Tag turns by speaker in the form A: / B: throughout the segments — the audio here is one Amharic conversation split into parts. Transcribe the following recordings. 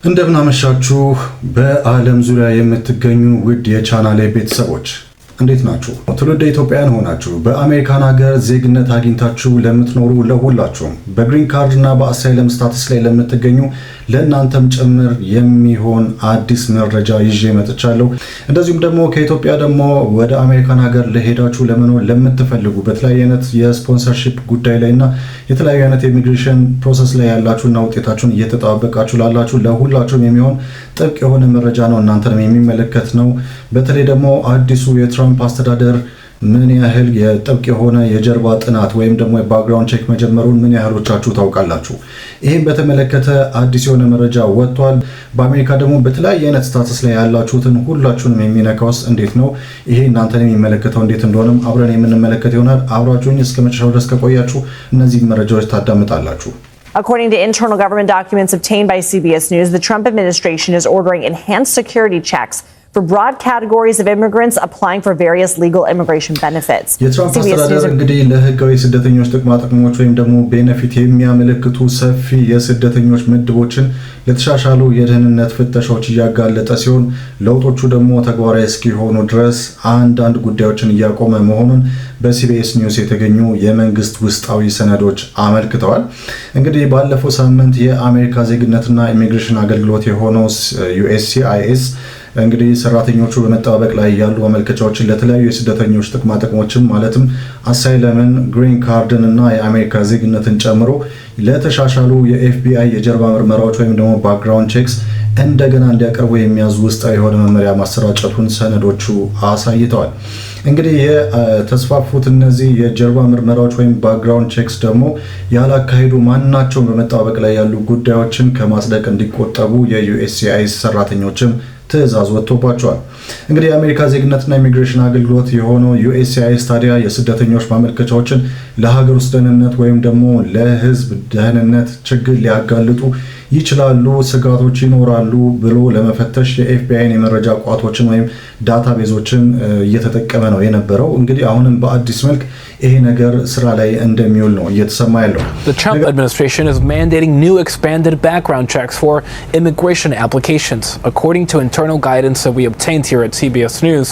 A: እንደምናመሻችሁ በዓለም ዙሪያ የምትገኙ ውድ የቻናሌ ቤተሰቦች እንዴት ናችሁ? ትውልደ ኢትዮጵያውያን ሆናችሁ በአሜሪካን ሀገር ዜግነት አግኝታችሁ ለምትኖሩ ለሁላችሁም በግሪን ካርድ እና በአሳይለም ስታተስ ላይ ለምትገኙ ለእናንተም ጭምር የሚሆን አዲስ መረጃ ይዤ መጥቻለሁ። እንደዚሁም ደግሞ ከኢትዮጵያ ደግሞ ወደ አሜሪካን ሀገር ለሄዳችሁ ለመኖር ለምትፈልጉ በተለያየ አይነት የስፖንሰርሺፕ ጉዳይ ላይና የተለያዩ አይነት ኢሚግሬሽን ፕሮሰስ ላይ ያላችሁና ውጤታችሁን እየተጠባበቃችሁ ላላችሁ ለሁላችሁም የሚሆን ጥብቅ የሆነ መረጃ ነው፣ እናንተንም የሚመለከት ነው። በተለይ ደግሞ አዲሱ የትራምፕ አስተዳደር ምን ያህል የጥብቅ የሆነ የጀርባ ጥናት ወይም ደግሞ የባክግራውንድ ቼክ መጀመሩን ምን ያህሎቻችሁ ታውቃላችሁ? ይህም በተመለከተ አዲስ የሆነ መረጃ ወጥቷል። በአሜሪካ ደግሞ በተለያየ አይነት ስታተስ ላይ ያላችሁትን ሁላችሁንም የሚነካውስ እንዴት ነው? ይሄ እናንተን የሚመለከተው እንዴት እንደሆነም አብረን የምንመለከት ይሆናል። አብራችሁኝ እስከ መጨረሻው ድረስ ከቆያችሁ እነዚህ መረጃዎች ታዳምጣላችሁ።
B: According to internal government documents obtained by CBS News, the Trump administration is ordering enhanced security checks for broad categories of immigrants applying for various legal immigration benefits.
A: የትራምፕ አስተዳደር እንግዲህ ለህጋዊ ስደተኞች ጥቅሞች ወይም ደግሞ ቤኔፊት የሚያመለክቱ ሰፊ የስደተኞች ምድቦችን ለተሻሻሉ የደህንነት ፍተሻዎች እያጋለጠ ሲሆን ለውጦቹ ደግሞ ተግባራዊ እስኪሆኑ ድረስ አንዳንድ ጉዳዮችን እያቆመ መሆኑን በሲቢኤስ ኒውስ የተገኙ የመንግስት ውስጣዊ ሰነዶች አመልክተዋል። እንግዲህ ባለፈው ሳምንት የአሜሪካ ዜግነትና ኢሚግሬሽን አገልግሎት የሆነው USCIS እንግዲህ ሰራተኞቹ በመጠባበቅ ላይ ያሉ ማመልከቻዎችን ለተለያዩ የስደተኞች ጥቅሞችን ማለትም አሳይለምን፣ ግሪን ካርድን እና የአሜሪካ ዜግነትን ጨምሮ ለተሻሻሉ የኤፍቢአይ የጀርባ ምርመራዎች ወይም ደግሞ ባክግራውንድ ቼክስ እንደገና እንዲያቀርቡ የሚያዙ ውስጣዊ የሆነ መመሪያ ማሰራጨቱን ሰነዶቹ አሳይተዋል። እንግዲህ የተስፋፉት እነዚህ የጀርባ ምርመራዎች ወይም ባክግራውንድ ቼክስ ደግሞ ያላካሄዱ ማናቸውን በመጠባበቅ ላይ ያሉ ጉዳዮችን ከማጽደቅ እንዲቆጠቡ የዩኤስሲአይኤስ ሰራተኞችም ትዕዛዝ ወጥቶባቸዋል። እንግዲህ የአሜሪካ ዜግነትና ኢሚግሬሽን አገልግሎት የሆነው USCIS ታዲያ የስደተኞች ማመልከቻዎችን ለሀገር ውስጥ ደህንነት ወይም ደግሞ ለሕዝብ ደህንነት ችግር ሊያጋልጡ ይችላሉ፣ ስጋቶች ይኖራሉ ብሎ ለመፈተሽ የኤፍቢአይን የመረጃ ቋቶችን ወይም ዳታቤዞችን እየተጠቀመ ነው የነበረው። እንግዲህ አሁንም በአዲስ መልክ ይሄ ነገር ስራ ላይ እንደሚውል ነው እየተሰማ ያለው።
C: The Trump administration is mandating new expanded background checks for immigration applications. According to internal guidance that we obtained here at CBS News,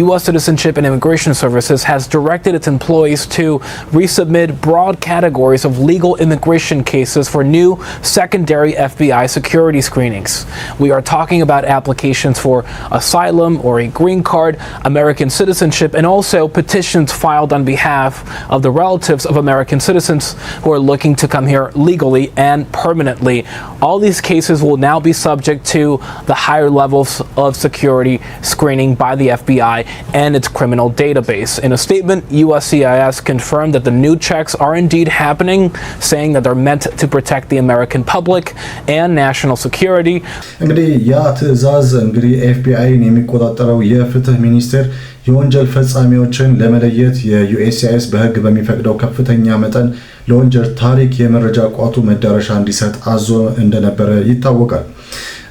C: U.S. Citizenship and Immigration Services has directed its employees to resubmit broad categories of legal immigration cases for new secondary FBI security screenings. We are talking about applications for asylum or a green card, American citizenship, and also petitions filed on behalf of the relatives of American citizens who are looking to come here legally and permanently. All these cases will now be subject to the higher levels of security screening by the FBI and its criminal database. In a statement, USCIS confirmed that the new checks are indeed happening, saying that they're meant to protect the American public and national security.
A: እንግዲህ ያ ትዕዛዝ እንግዲህ ኤፍቢአይን የሚቆጣጠረው የፍትህ ሚኒስቴር የወንጀል ፈጻሚዎችን ለመለየት የዩኤስሲአይኤስ በህግ በሚፈቅደው ከፍተኛ መጠን ለወንጀል ታሪክ የመረጃ ቋቱ መዳረሻ እንዲሰጥ አዞ እንደነበረ ይታወቃል።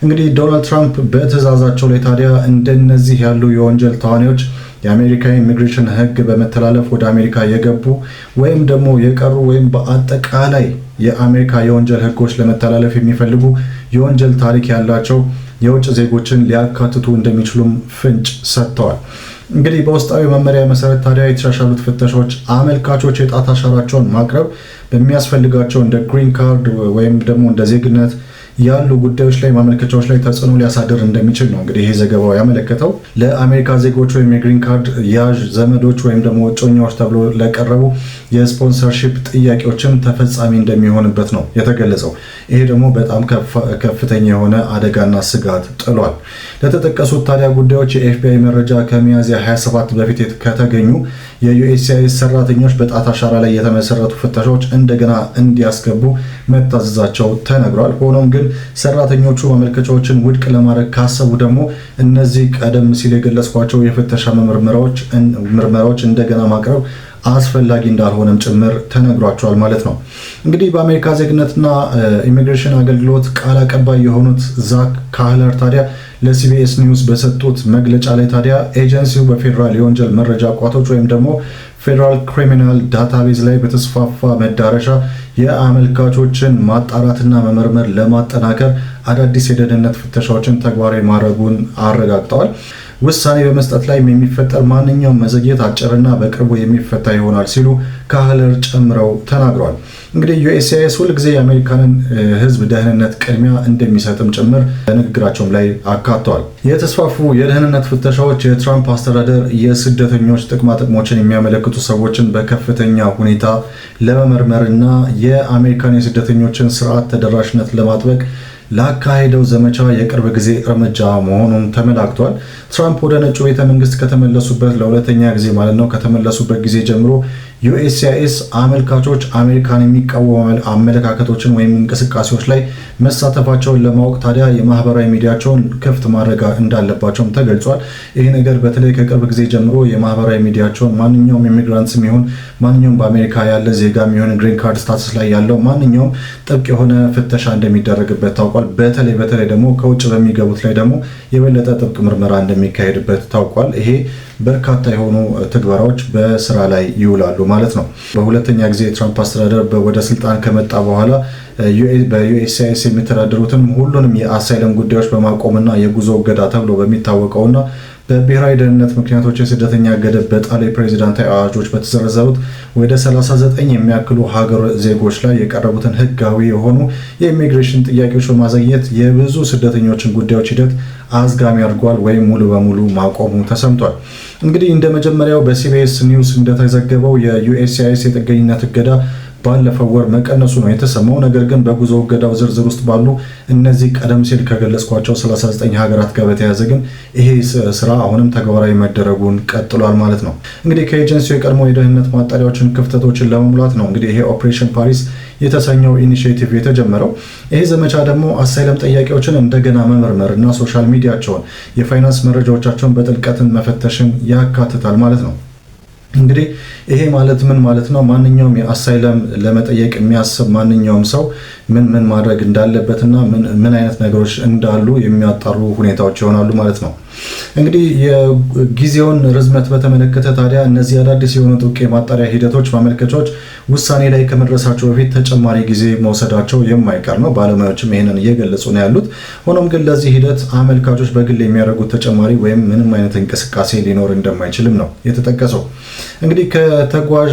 A: እንግዲህ ዶናልድ ትራምፕ በትዕዛዛቸው ላይ ታዲያ እንደነዚህ ያሉ የወንጀል ተዋናዮች የአሜሪካ ኢሚግሬሽን ህግ በመተላለፍ ወደ አሜሪካ የገቡ ወይም ደግሞ የቀሩ ወይም በአጠቃላይ የአሜሪካ የወንጀል ህጎች ለመተላለፍ የሚፈልጉ የወንጀል ታሪክ ያላቸው የውጭ ዜጎችን ሊያካትቱ እንደሚችሉም ፍንጭ ሰጥተዋል። እንግዲህ በውስጣዊ መመሪያ መሰረት ታዲያ የተሻሻሉት ፍተሻዎች አመልካቾች የጣት አሻራቸውን ማቅረብ በሚያስፈልጋቸው እንደ ግሪን ካርድ ወይም ደግሞ እንደ ዜግነት ያሉ ጉዳዮች ላይ ማመልከቻዎች ላይ ተጽዕኖ ሊያሳድር እንደሚችል ነው እንግዲህ ይሄ ዘገባው ያመለከተው። ለአሜሪካ ዜጎች ወይም የግሪን ካርድ ያዥ ዘመዶች ወይም ደግሞ እጮኛዎች ተብሎ ለቀረቡ የስፖንሰርሺፕ ጥያቄዎችም ተፈጻሚ እንደሚሆንበት ነው የተገለጸው። ይሄ ደግሞ በጣም ከፍተኛ የሆነ አደጋና ስጋት ጥሏል። ለተጠቀሱት ታዲያ ጉዳዮች የኤፍቢአይ መረጃ ከሚያዝያ 27 በፊት ከተገኙ የዩኤስሲአይኤስ ሰራተኞች በጣት አሻራ ላይ የተመሰረቱ ፍተሻዎች እንደገና እንዲያስገቡ መታዘዛቸው ተነግሯል። ሆኖም ግን ሰራተኞቹ ማመልከቻዎችን ውድቅ ለማድረግ ካሰቡ ደግሞ እነዚህ ቀደም ሲል የገለጽኳቸው የፍተሻ ምርመራዎች እንደገና ማቅረብ አስፈላጊ እንዳልሆነም ጭምር ተነግሯቸዋል ማለት ነው። እንግዲህ በአሜሪካ ዜግነትና ኢሚግሬሽን አገልግሎት ቃል አቀባይ የሆኑት ዛክ ካህለር ታዲያ ለሲቢኤስ ኒውስ በሰጡት መግለጫ ላይ ታዲያ ኤጀንሲው በፌዴራል የወንጀል መረጃ ቋቶች ወይም ደግሞ ፌዴራል ክሪሚናል ዳታቤዝ ላይ በተስፋፋ መዳረሻ የአመልካቾችን ማጣራትና መመርመር ለማጠናከር አዳዲስ የደህንነት ፍተሻዎችን ተግባራዊ ማድረጉን አረጋግጠዋል። ውሳኔ በመስጠት ላይ የሚፈጠር ማንኛውም መዘግየት አጭርና በቅርቡ የሚፈታ ይሆናል ሲሉ ካህለር ጨምረው ተናግረዋል። እንግዲህ ዩኤስሲአይኤስ ሁልጊዜ የአሜሪካንን ሕዝብ ደህንነት ቅድሚያ እንደሚሰጥም ጭምር በንግግራቸውም ላይ አካተዋል። የተስፋፉ የደህንነት ፍተሻዎች የትራምፕ አስተዳደር የስደተኞች ጥቅሞችን የሚያመለክቱ ሰዎችን በከፍተኛ ሁኔታ ለመመርመርና የአሜሪካን የስደተኞችን ስርዓት ተደራሽነት ለማጥበቅ ላካሄደው ዘመቻ የቅርብ ጊዜ እርምጃ መሆኑን ተመላክቷል። ትራምፕ ወደ ነጩ ቤተ መንግስት ከተመለሱበት ለሁለተኛ ጊዜ ማለት ነው ከተመለሱበት ጊዜ ጀምሮ ዩኤስሲአይኤስ አመልካቾች አሜሪካን የሚቃወሙ አመለካከቶችን ወይም እንቅስቃሴዎች ላይ መሳተፋቸውን ለማወቅ ታዲያ የማህበራዊ ሚዲያቸውን ክፍት ማድረግ እንዳለባቸውም ተገልጿል። ይህ ነገር በተለይ ከቅርብ ጊዜ ጀምሮ የማህበራዊ ሚዲያቸውን ማንኛውም ኢሚግራንትም ይሁን ማንኛውም በአሜሪካ ያለ ዜጋ የሚሆን ግሪን ካርድ ስታተስ ላይ ያለው ማንኛውም ጥብቅ የሆነ ፍተሻ እንደሚደረግበት ታውቋል። በተለይ ደግሞ ከውጭ በሚገቡት ላይ ደግሞ የበለጠ ጥብቅ ምርመራ እንደሚካሄድበት ታውቋል። ይሄ በርካታ የሆኑ ትግበራዎች በስራ ላይ ይውላሉ ማለት ነው። በሁለተኛ ጊዜ የትራምፕ አስተዳደር ወደ ስልጣን ከመጣ በኋላ በዩኤስሲአይኤስ የሚተዳደሩትን ሁሉንም የአሳይለም ጉዳዮች በማቆምና የጉዞ እገዳ ተብሎ በሚታወቀውና በብሔራዊ ደህንነት ምክንያቶች የስደተኛ ገደብ በጣሉ የፕሬዚዳንታዊ አዋጆች በተዘረዘሩት ወደ 39 የሚያክሉ ሀገር ዜጎች ላይ የቀረቡትን ህጋዊ የሆኑ የኢሚግሬሽን ጥያቄዎች በማዘግየት የብዙ ስደተኞችን ጉዳዮች ሂደት አዝጋሚ አድርጓል ወይም ሙሉ በሙሉ ማቆሙ ተሰምቷል። እንግዲህ እንደ መጀመሪያው በሲቢኤስ ኒውስ እንደተዘገበው የዩኤስሲአይኤስ የጥገኝነት እገዳ ባለፈው ወር መቀነሱ ነው የተሰማው። ነገር ግን በጉዞ እገዳው ዝርዝር ውስጥ ባሉ እነዚህ ቀደም ሲል ከገለጽኳቸው 39 ሀገራት ጋር በተያያዘ ግን ይሄ ስራ አሁንም ተግባራዊ መደረጉን ቀጥሏል ማለት ነው። እንግዲህ ከኤጀንሲው የቀድሞ የደህንነት ማጣሪያዎችን ክፍተቶችን ለመሙላት ነው እንግዲህ ይሄ ኦፕሬሽን ፓሪስ የተሰኘው ኢኒሺዬቲቭ የተጀመረው። ይሄ ዘመቻ ደግሞ አሳይለም ጠያቂዎችን እንደገና መመርመር እና ሶሻል ሚዲያቸውን የፋይናንስ መረጃዎቻቸውን በጥልቀትን መፈተሽን ያካትታል ማለት ነው። እንግዲህ ይሄ ማለት ምን ማለት ነው? ማንኛውም የአሳይለም ለመጠየቅ የሚያስብ ማንኛውም ሰው ምን ማድረግ እንዳለበትና ምን አይነት ነገሮች እንዳሉ የሚያጣሩ ሁኔታዎች ይሆናሉ ማለት ነው። እንግዲህ የጊዜውን ርዝመት በተመለከተ ታዲያ እነዚህ አዳዲስ የሆኑ ጥብቅ የማጣሪያ ሂደቶች ማመልከቻዎች ውሳኔ ላይ ከመድረሳቸው በፊት ተጨማሪ ጊዜ መውሰዳቸው የማይቀር ነው። ባለሙያዎችም ይሄንን እየገለጹ ነው ያሉት። ሆኖም ግን ለዚህ ሂደት አመልካቾች በግል የሚያደርጉት ተጨማሪ ወይም ምንም አይነት እንቅስቃሴ ሊኖር እንደማይችልም ነው የተጠቀሰው። እንግዲህ ከተጓዥ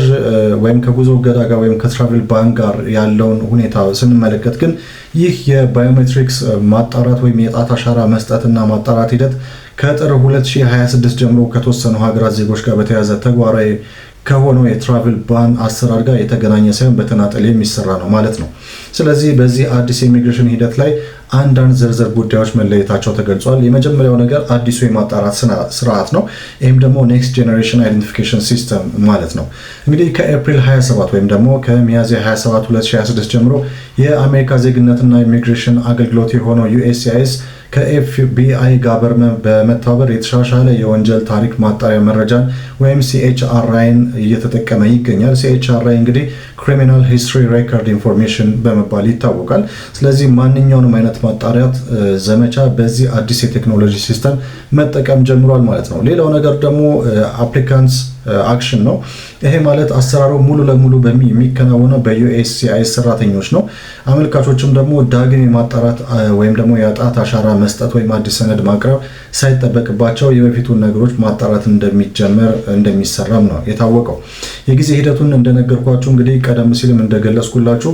A: ወይም ከጉዞ እገዳ ጋር ወይም ከትራቨል ባን ጋር ያለውን ሁኔታ ስንመለከት ግን ይህ የባዮሜትሪክስ ማጣራት ወይም የጣት አሻራ መስጠትና ማጣራት ሂደት ከጥር 2026 ጀምሮ ከተወሰኑ ሀገራት ዜጎች ጋር በተያያዘ ተግባራዊ ከሆነው የትራቨል ባን አሰራር ጋር የተገናኘ ሳይሆን በተናጠል የሚሰራ ነው ማለት ነው። ስለዚህ በዚህ አዲስ የኢሚግሬሽን ሂደት ላይ አንዳንድ ዝርዝር ጉዳዮች መለየታቸው ተገልጿል። የመጀመሪያው ነገር አዲሱ የማጣራት ስርዓት ነው። ይህም ደግሞ ኔክስት ጄኔሬሽን አይደንቲፊኬሽን ሲስተም ማለት ነው። እንግዲህ ከኤፕሪል 27 ወይም ደግሞ ከሚያዝያ 27 2026 ጀምሮ የአሜሪካ ዜግነትና ኢሚግሬሽን አገልግሎት የሆነው ዩኤስሲአይኤስ ከኤፍቢአይ ጋር በመተባበር የተሻሻለ የወንጀል ታሪክ ማጣሪያ መረጃን ወይም ሲኤችአርአይን እየተጠቀመ ይገኛል። ሲኤችአርአይ እንግዲህ ክሪሚናል ሂስትሪ ሬኮርድ ኢንፎርሜሽን በመባል ይታወቃል። ስለዚህ ማንኛውንም አይነት ማጣሪያት ዘመቻ በዚህ አዲስ የቴክኖሎጂ ሲስተም መጠቀም ጀምሯል ማለት ነው። ሌላው ነገር ደግሞ አፕሊካንትስ አክሽን ነው። ይሄ ማለት አሰራሩ ሙሉ ለሙሉ የሚከናወነው በዩኤስሲአይኤስ ሰራተኞች ነው። አመልካቾችም ደግሞ ዳግም የማጣራት ወይም ደግሞ የጣት አሻራ መስጠት ወይም አዲስ ሰነድ ማቅረብ ሳይጠበቅባቸው የበፊቱን ነገሮች ማጣራት እንደሚሰራም ነው የታወቀው። የጊዜ ሂደቱን እንደነገርኳችሁ እንግዲህ ቀደም ሲልም እንደገለጽኩላችሁ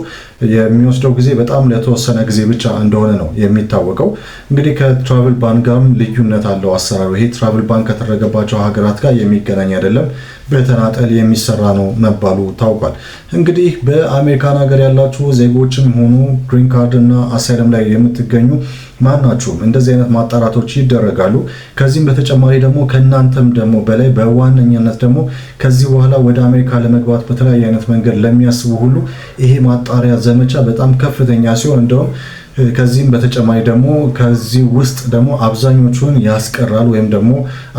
A: የሚወስደው ጊዜ በጣም ለተወሰነ ጊዜ ብቻ እንደሆነ ነው የሚታወቀው። እንግዲህ ከትራቨል ባን ጋርም ልዩነት አለው አሰራሩ። ይሄ ትራቨል ባን ከተደረገባቸው ሀገራት ጋር የሚገናኝ አይደለም፣ በተናጠል የሚሰራ ነው መባሉ ታውቋል። እንግዲህ በአሜሪካን ሀገር ያላችሁ ዜጎችም ሆኑ ግሪን ካርድ እና አሳይለም ላይ የምትገኙ ማናችሁም እንደዚህ አይነት ማጣራቶች ይደረጋሉ። ከዚህም በተጨማሪ ደግሞ ከእናንተም ደግሞ በላይ በዋነኛነት ደግሞ ከዚህ በኋላ ወደ አሜሪካ ለመግባት በተለያየ አይነት መንገድ ለሚያስቡ ሁሉ ይሄ ማጣሪያ ዘመቻ በጣም ከፍተኛ ሲሆን እንደውም ከዚህም በተጨማሪ ደግሞ ከዚህ ውስጥ ደግሞ አብዛኞቹን ያስቀራል ወይም ደግሞ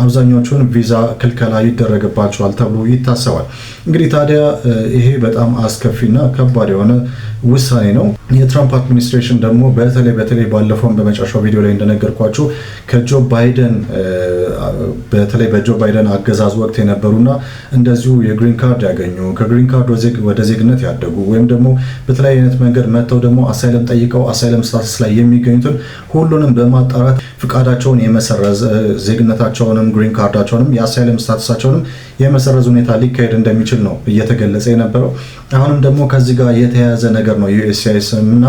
A: አብዛኞቹን ቪዛ ክልከላ ይደረግባቸዋል ተብሎ ይታሰባል። እንግዲህ ታዲያ ይሄ በጣም አስከፊና ከባድ የሆነ ውሳኔ ነው። የትራምፕ አድሚኒስትሬሽን ደግሞ በተለይ ባለፈው በመጨረሻው ቪዲዮ ላይ እንደነገርኳችሁ ከጆ ባይደን በተለይ በጆ ባይደን አገዛዝ ወቅት የነበሩና እንደዚሁ የግሪን ካርድ ያገኙ ከግሪን ካርድ ወደ ዜግነት ያደጉ ወይም ደግሞ በተለያየ አይነት መንገድ መጥተው ደግሞ አሳይለም ጠይቀው አሳይለም ስታተስ ላይ የሚገኙትን ሁሉንም በማጣራት ፍቃዳቸውን የመሰረዝ ዜግነታቸውንም ግሪን ካርዳቸውንም የአሳይለም ስታተሳቸውንም የመሰረዝ ሁኔታ ሊካሄድ እንደሚችል ነው እየተገለጸ የነበረው። አሁንም ደግሞ ከዚህ ጋር የተያያዘ ነገር ነው ዩኤስሲአይኤስ እና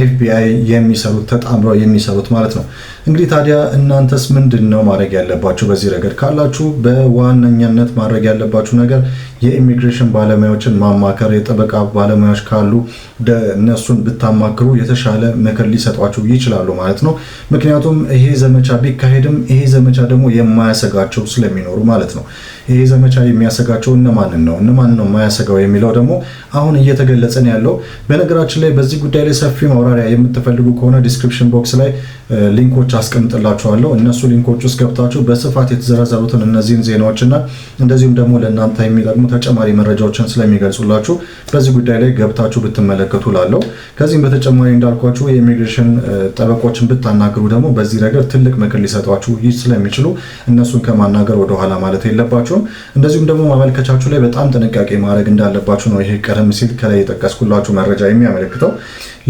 A: ኤፍቢአይ የሚሰሩት ተጣምረው የሚሰሩት ማለት ነው። እንግዲህ ታዲያ እናንተስ ምንድነው ማድረግ ያለባችሁ በዚህ ረገድ ካላችሁ በዋነኛነት ማድረግ ያለባችሁ ነገር የኢሚግሬሽን ባለሙያዎችን ማማከር፣ የጠበቃ ባለሙያዎች ካሉ እነሱን ብታማክሩ የተሻለ ምክር ሊሰጧችሁ ይችላሉ ማለት ነው። ምክንያቱም ይሄ ዘመቻ ቢካሄድም ይሄ ዘመቻ ደግሞ የማያሰጋቸው ስለሚኖሩ ማለት ነው። ይሄ ዘመቻ የሚያሰጋቸው እነማንን ነው የማያሰጋው የሚለው ደግሞ አሁን እየተገለጸ ነው ያለው። በነገራችን ላይ በዚህ ጉዳይ ላይ ሰፊ ማብራሪያ የምትፈልጉ ከሆነ ዲስክሪፕሽን ቦክስ ላይ ሊንኮች አስቀምጥላችኋለሁ። እነሱ ሊንኮች ውስጥ ገብታችሁ በስፋት የተዘረዘሩትን እነዚህን ዜናዎችና እንደዚሁም ደግሞ ለእናንተ የሚጠቅሙ ተጨማሪ መረጃዎችን ስለሚገልጹላችሁ በዚህ ጉዳይ ላይ ገብታችሁ ብትመለከቱ ላለው። ከዚህም በተጨማሪ እንዳልኳችሁ የኢሚግሬሽን ጠበቆችን ብታናገሩ ደግሞ በዚህ ረገድ ትልቅ ምክር ሊሰጧችሁ ስለሚችሉ እነሱን ከማናገር ወደኋላ ማለት የለባችሁም። እንደዚሁም ደግሞ ማመልከቻችሁ ላይ በጣም ጥንቃቄ ማድረግ እንዳለባችሁ ነው ይሄ ቀደም ሲል ከላይ የጠቀስኩላችሁ መረጃ የሚያመለክተው።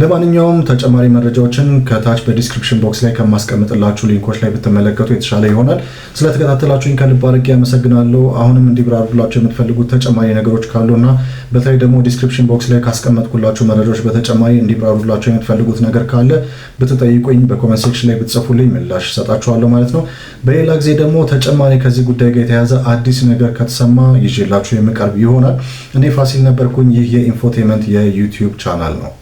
A: ለማንኛውም ተጨማሪ መረጃዎችን ከታች በዲስክሪፕሽን ቦክስ ላይ ከማስቀምጥላችሁ ሊንኮች ላይ ብትመለከቱ የተሻለ ይሆናል። ስለተከታተላችሁኝ ከልብ አድርጌ አመሰግናለሁ። አሁንም እንዲብራሩላችሁ የምትፈልጉት ተጨማሪ ነገሮች ካሉና በተለይ ደግሞ ዲስክሪፕሽን ቦክስ ላይ ካስቀመጥኩላችሁ መረጃዎች በተጨማሪ እንዲብራሩላችሁ የምትፈልጉት ነገር ካለ ብትጠይቁኝ በኮሜንት ሴክሽን ላይ ብትጽፉልኝ ምላሽ እሰጣችኋለሁ ማለት ነው። በሌላ ጊዜ ደግሞ ተጨማሪ ከዚህ ጉዳይ ጋር የተያያዘ አዲስ ነገር ከተሰማ ይዤላችሁ የምቀርብ ይሆናል። እኔ ፋሲል ነበርኩኝ። ይህ የኢንፎቴመንት የዩቲዩብ ቻናል ነው።